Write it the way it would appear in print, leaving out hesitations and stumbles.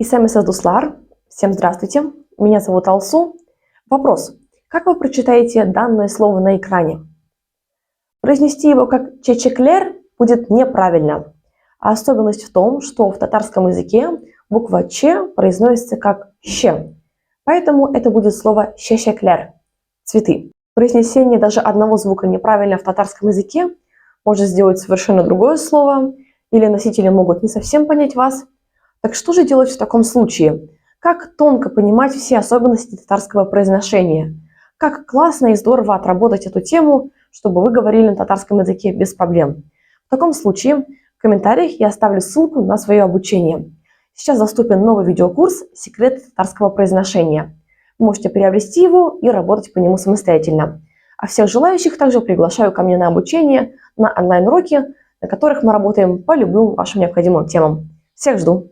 Исами Саздуслар. Всем здравствуйте. Меня зовут Алсу. Вопрос. Как вы прочитаете данное слово на экране? Произнести его как чечеклер будет неправильно. А особенность в том, что в татарском языке буква Ч произносится как Щ. Поэтому это будет слово щещеклер – цветы. Произнесение даже одного звука неправильно в татарском языке может сделать совершенно другое слово, или носители могут не совсем понять вас. Так что же делать в таком случае? Как тонко понимать все особенности татарского произношения? Как классно и здорово отработать эту тему, чтобы вы говорили на татарском языке без проблем? В таком случае в комментариях я оставлю ссылку на свое обучение. Сейчас доступен новый видеокурс «Секреты татарского произношения». Вы можете приобрести его и работать по нему самостоятельно. А всех желающих также приглашаю ко мне на обучение, на онлайн-уроки, на которых мы работаем по любым вашим необходимым темам. Всех жду!